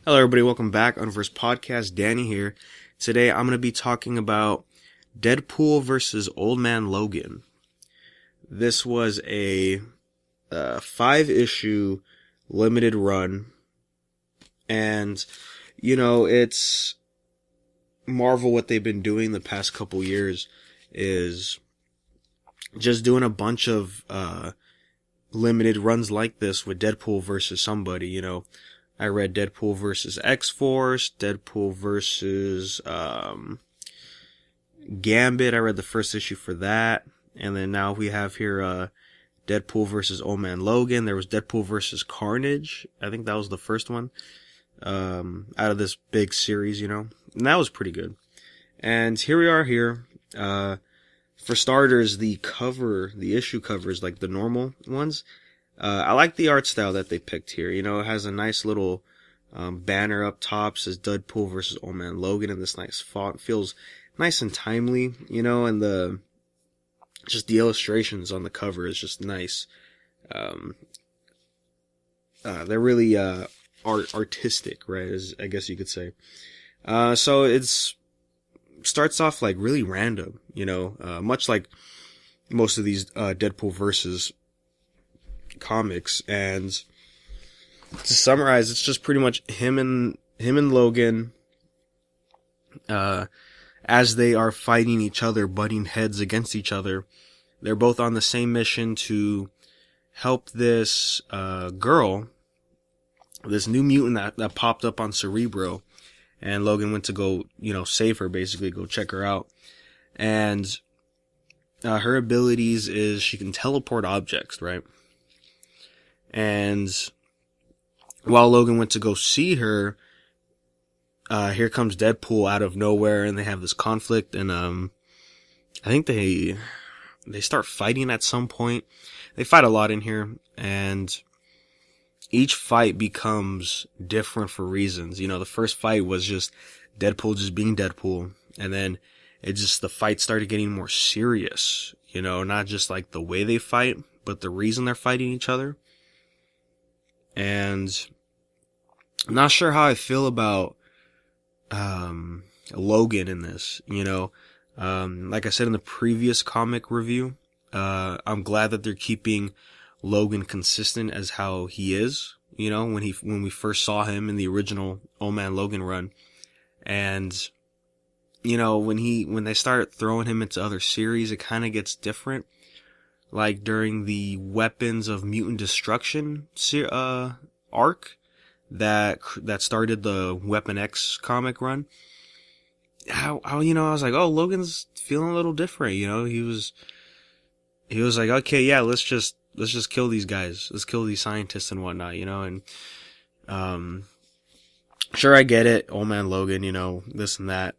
Hello everybody, welcome back. Unversed podcast, Danny here. Today I'm going to be talking about Deadpool versus Old Man Logan. This was a 5-issue limited run, and it's Marvel. What they've been doing the past couple years is just doing a bunch of limited runs like this with Deadpool versus somebody. I read Deadpool versus X-Force, Deadpool versus Gambit. I read the first issue for that. And then now we have here Deadpool versus Old Man Logan. There was Deadpool versus Carnage. I think that was the first one out of this big series, And that was pretty good. And here we are here. For starters, the issue covers, like the normal ones, I like the art style that they picked here. It has a nice little banner up top, says Deadpool versus Old Man Logan in this nice font. Feels nice and timely, and the illustrations on the cover is just nice. They're really artistic, right? I guess you could say. So it's starts off like really random, much like most of these Deadpool versus comics. And to summarize, it's just pretty much him and Logan as they are fighting each other, butting heads against each other. They're both on the same mission to help this girl, this new mutant that popped up on Cerebro, and Logan went to go save her, basically go check her out. And her abilities is she can teleport objects, right? And while Logan went to go see her, here comes Deadpool out of nowhere, and they have this conflict, and I think they start fighting at some point. They fight a lot in here, and each fight becomes different for reasons. The first fight was just Deadpool just being Deadpool, and then the fight started getting more serious, not just like the way they fight, but the reason they're fighting each other. And I'm not sure how I feel about Logan in this, like I said in the previous comic review, I'm glad that they're keeping Logan consistent as how he is, when we first saw him in the original Old Man Logan run. And when they start throwing him into other series, it kind of gets different. Like during the Weapons of Mutant Destruction arc that started the Weapon X comic run. I was like, oh, Logan's feeling a little different. He was like, okay, yeah, let's just kill these guys. Let's kill these scientists and whatnot, and sure, I get it. Old Man Logan, this and that.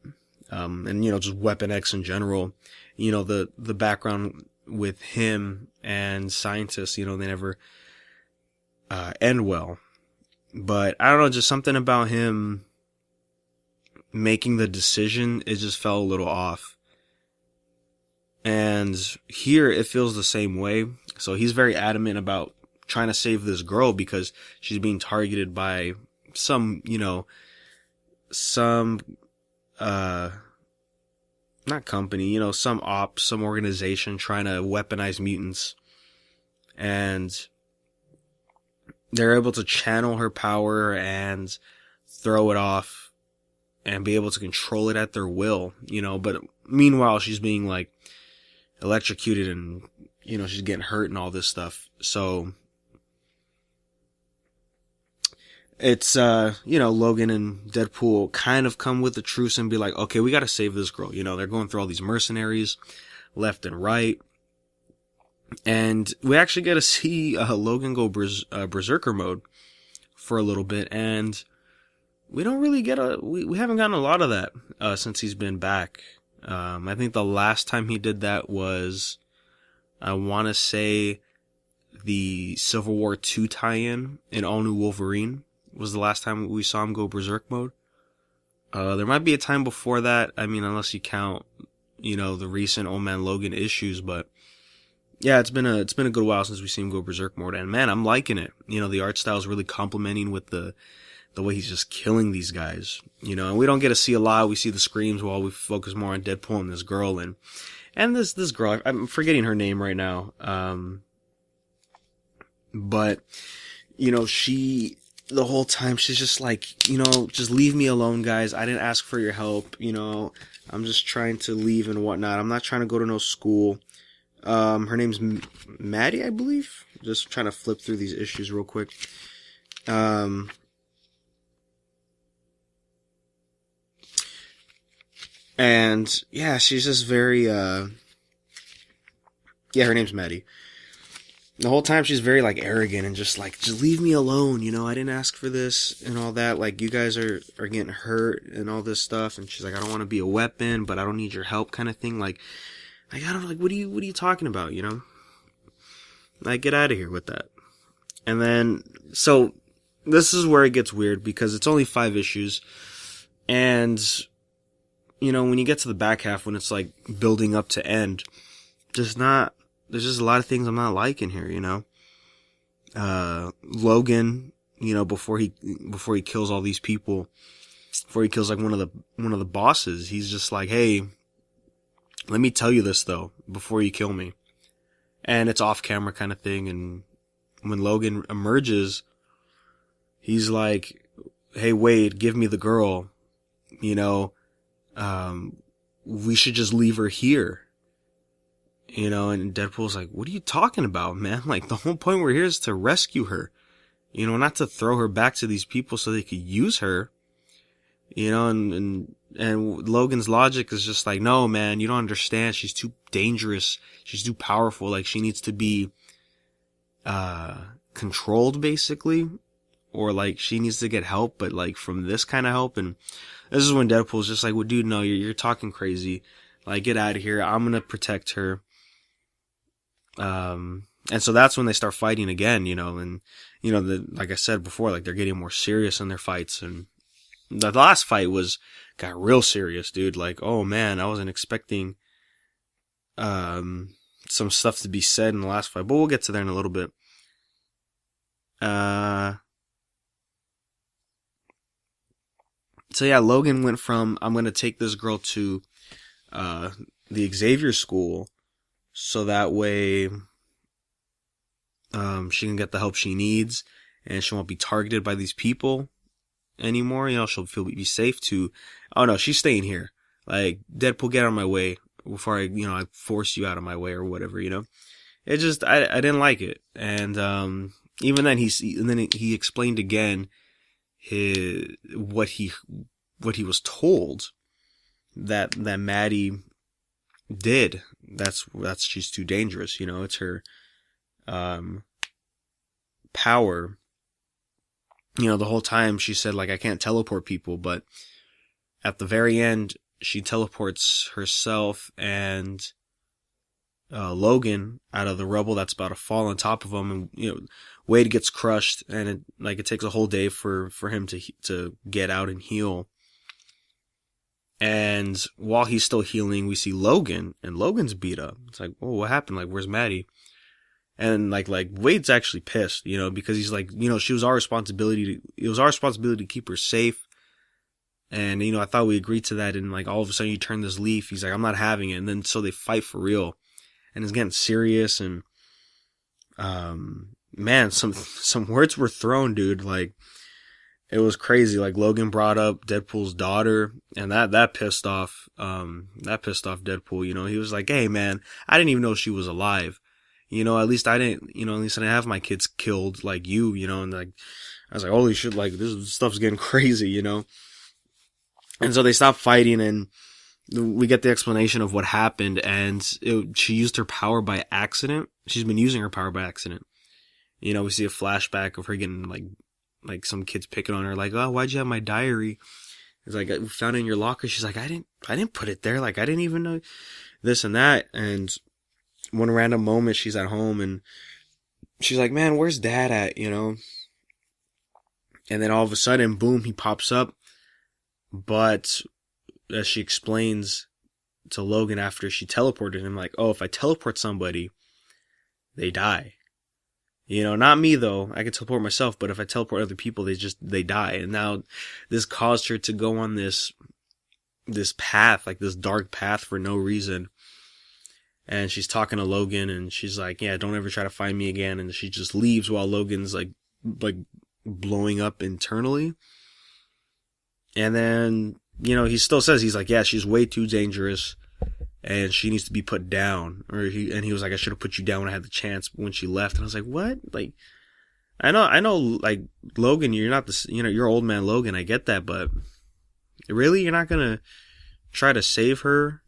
And just Weapon X in general, the background with him and scientists, they never end well. But I don't know, just something about him making the decision, it just felt a little off. And here it feels the same way. So he's very adamant about trying to save this girl because she's being targeted by some not company, some organization trying to weaponize mutants. And they're able to channel her power and throw it off and be able to control it at their will, but meanwhile she's being like electrocuted and, she's getting hurt and all this stuff. So it's, Logan and Deadpool kind of come with a truce and be like, okay, we got to save this girl. They're going through all these mercenaries left and right. And we actually get to see Logan go berserker mode for a little bit. And we don't really we haven't gotten a lot of that since he's been back. I think the last time he did that was, I want to say, the Civil War II tie-in in All New Wolverine was the last time we saw him go berserk mode. There might be a time before that. I mean, unless you count, the recent Old Man Logan issues, but yeah, it's been a good while since we've seen him go berserk mode. And man, I'm liking it. The art style is really complementing with the the way he's just killing these guys, you know, and we don't get to see a lot. We see the screams while we focus more on Deadpool and this girl and this girl, I'm forgetting her name right now. But, you know, the whole time she's just like, you know, just leave me alone, guys. I didn't ask for your help. You know, I'm just trying to leave and whatnot. I'm not trying to go to no school. Her name's Maddie, I believe. Just trying to flip through these issues real quick. And yeah, she's just very, yeah, her name's Maddie. The whole time she's very like arrogant and just like, just leave me alone, you know, I didn't ask for this and all that. Like, you guys are getting hurt and all this stuff. And she's like, I don't want to be a weapon, but I don't need your help kind of thing. Like, I don't like, what are you talking about, you know? Like, get out of here with that. And then, so this is where it gets weird because it's only 5 issues. And, you know, when you get to the back half, when it's like building up to end, there's just a lot of things I'm not liking here, you know. Logan, you know, before he kills all these people, before he kills like one of the bosses, he's just like, hey, let me tell you this though, before you kill me. And it's off camera kind of thing. And when Logan emerges, he's like, hey, Wade, give me the girl, you know, we should just leave her here. You know, and Deadpool's like, what are you talking about, man? Like, the whole point we're here is to rescue her. You know, not to throw her back to these people so they could use her. You know, and Logan's logic is just like, no, man, you don't understand. She's too dangerous. She's too powerful. Like, she needs to be, controlled, basically. Or, like, she needs to get help, but, like, from this kind of help. And this is when Deadpool's just like, well, dude, no, you're talking crazy. Like, get out of here. I'm gonna protect her. And so that's when they start fighting again, you know, and, you know, like I said before, like, they're getting more serious in their fights. And the last fight got real serious, dude. Like, oh man, I wasn't expecting, some stuff to be said in the last fight, but we'll get to there in a little bit. So yeah, Logan went from, I'm gonna take this girl to, the Xavier school, so that way, she can get the help she needs, and she won't be targeted by these people anymore. You know, she'll be safe to, oh no, she's staying here. Like, Deadpool, get out of my way before I force you out of my way or whatever, you know? It just, I didn't like it. And, even then he explained again what he was told that Maddie did. That's she's too dangerous, you know. It's her power. You know, the whole time she said, like, I can't teleport people, but at the very end she teleports herself and Logan out of the rubble that's about to fall on top of him, and, you know, Wade gets crushed, and it takes a whole day for him to get out and heal. And while he's still healing, we see Logan, and Logan's beat up. It's like, oh, what happened? Like, where's Maddie? And like Wade's actually pissed, you know, because he's like, you know, it was our responsibility to keep her safe. And, you know, I thought we agreed to that, and like all of a sudden you turn this leaf. He's like, I'm not having it. And then so they fight for real, and it's getting serious. And man, some words were thrown, dude. Like, it was crazy. Like, Logan brought up Deadpool's daughter, and that pissed off Deadpool. You know, he was like, hey man, I didn't even know she was alive. You know, at least I didn't have my kids killed like you, you know. And like, I was like, holy shit, like, this stuff's getting crazy, you know. And so they stopped fighting, and we get the explanation of what happened. And she used her power by accident. She's been using her power by accident. You know, we see a flashback of her getting like some kids picking on her, like, oh, why'd you have my diary? It's like, I found it in your locker. She's like, I didn't put it there. Like, I didn't even know this and that. And one random moment, she's at home, and she's like, man, where's Dad at? You know? And then all of a sudden, boom, he pops up. But as she explains to Logan after she teleported him, like, oh, if I teleport somebody, they die. You know, not me though. I can teleport myself, but if I teleport other people, they die. And now this caused her to go on this path, like this dark path for no reason. And she's talking to Logan, and she's like, yeah, don't ever try to find me again. And she just leaves while Logan's like blowing up internally. And then, you know, he still says, he's like, yeah, she's way too dangerous and she needs to be put down. He was like, I should have put you down when I had the chance when she left. And I was like, what? Like, I know, like, Logan, you're not this, you know, you're Old Man Logan. I get that, but really, you're not gonna try to save her?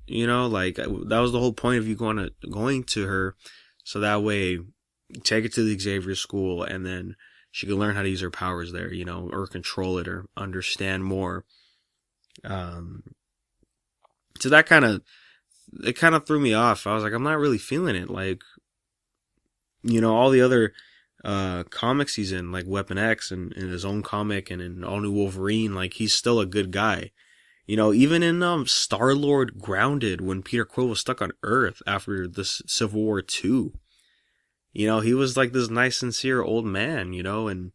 You know, like, that was the whole point of you going to her, so that way, take her to the Xavier school, and then she could learn how to use her powers there, you know, or control it, or understand more. So it kind of threw me off. I was like, I'm not really feeling it. Like, you know, all the other comics he's in, like Weapon X and in his own comic and in All New Wolverine, like, he's still a good guy. You know, even in Star-Lord Grounded, when Peter Quill was stuck on Earth after the Civil War II, you know, he was like this nice, sincere old man, you know, and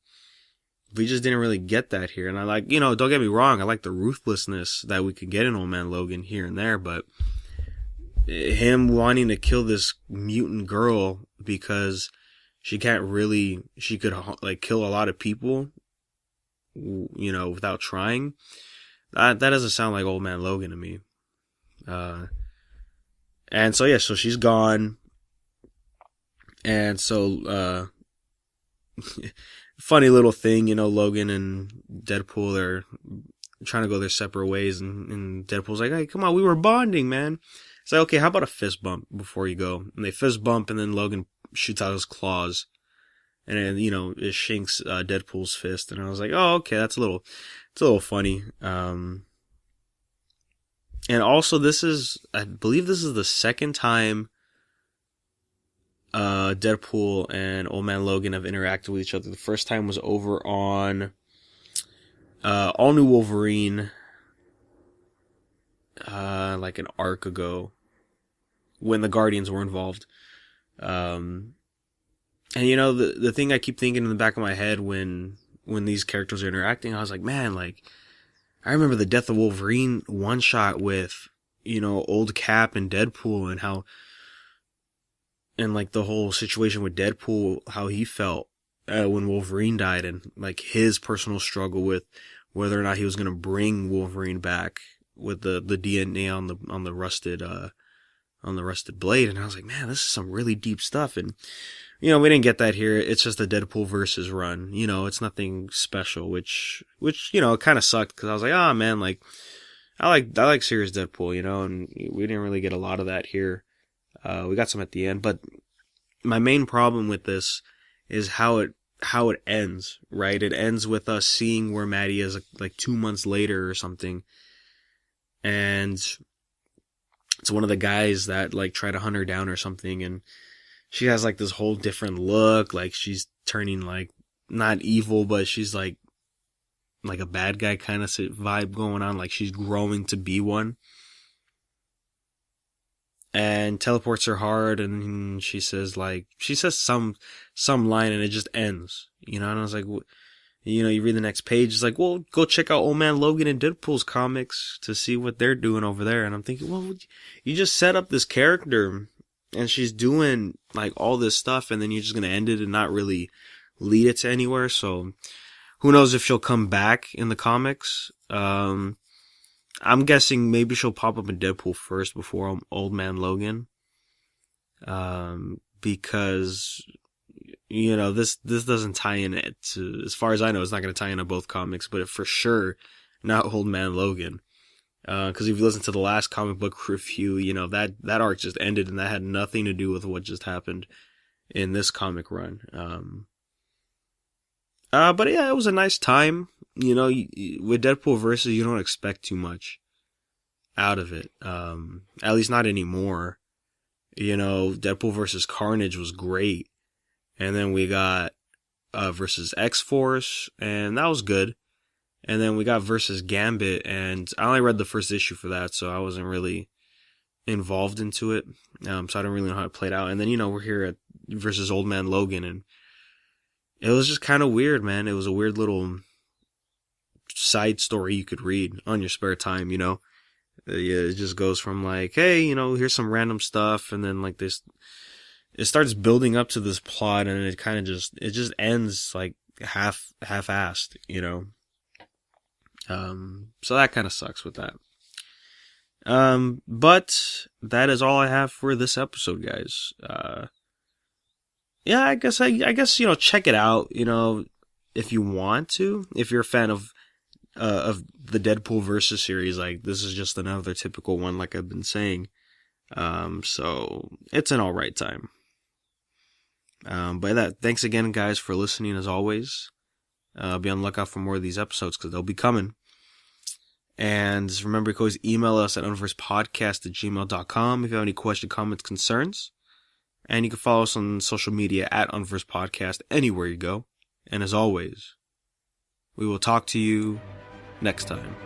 we just didn't really get that here. And I like, you know, don't get me wrong, I like the ruthlessness that we could get in Old Man Logan here and there, but him wanting to kill this mutant girl because she could like kill a lot of people, you know, without trying. That doesn't sound like Old Man Logan to me. And so, yeah, so she's gone. And so, funny little thing, you know, Logan and Deadpool, they're trying to go their separate ways. And Deadpool's like, hey, come on, we were bonding, man. It's like, okay, how about a fist bump before you go? And they fist bump, and then Logan shoots out his claws. And then, you know, it shanks Deadpool's fist. And I was like, oh, okay, it's a little funny. And also, I believe this is the second time Deadpool and Old Man Logan have interacted with each other. The first time was over on All New Wolverine, like an arc ago, when the Guardians were involved. And you know, the thing I keep thinking in the back of my head when these characters are interacting, I was like, man, like, I remember the Death of Wolverine one shot with, you know, old Cap and Deadpool, and how, and like the whole situation with Deadpool, how he felt when Wolverine died, and like his personal struggle with whether or not he was going to bring Wolverine back with the DNA on the rusted blade. And I was like, man, this is some really deep stuff. And you know, we didn't get that here. It's just a Deadpool versus run. You know, it's nothing special, which you know, it kind of sucked, because I was like, oh man, like, I like serious Deadpool, you know, and we didn't really get a lot of that here. We got some at the end, but my main problem with this is how it ends, right? It ends with us seeing where Maddie is like 2 months later or something, and it's one of the guys that like try to hunt her down or something, and she has like this whole different look, like she's turning like not evil, but she's like a bad guy kind of vibe going on, like she's growing to be one. And teleports her hard, and she says some line, and it just ends, you know. And I was like, you know, you read the next page, it's like, well, go check out Old Man Logan and Deadpool's comics to see what they're doing over there. And I'm thinking, well, you just set up this character, and she's doing like all this stuff, and then you're just gonna end it and not really lead it to anywhere. So who knows if she'll come back in the comics? I'm guessing maybe she'll pop up in Deadpool first before Old Man Logan. Because, you know, this doesn't tie in to, as far as I know, it's not going to tie into both comics, but for sure not Old Man Logan. Because if you listen to the last comic book review, you know, that arc just ended, and that had nothing to do with what just happened in this comic run. But yeah, it was a nice time. You know, with Deadpool versus, you don't expect too much out of it. At least not anymore. You know, Deadpool versus Carnage was great. And then we got versus X-Force, and that was good. And then we got versus Gambit, and I only read the first issue for that, so I wasn't really involved into it. So I don't really know how it played out. And then, we're here at versus Old Man Logan, and it was just kind of weird, man. It was a weird little side story you could read on your spare time, Yeah, it just goes from like, hey, here's some random stuff, and then like this, it starts building up to this plot, and it kind of just ends like half-assed, So that kind of sucks with that. But that is all I have for this episode, guys. Yeah, I guess, check it out, if you want to. If you're a fan of the Deadpool Versus series, like, this is just another typical one, like I've been saying. So it's an alright time. But thanks again, guys, for listening as always. Be on the lookout for more of these episodes, because they'll be coming. And remember, you can always email us at unversedpodcast@gmail.com if you have any questions, comments, concerns. And you can follow us on social media at Unversed Podcast anywhere you go. And as always, we will talk to you next time.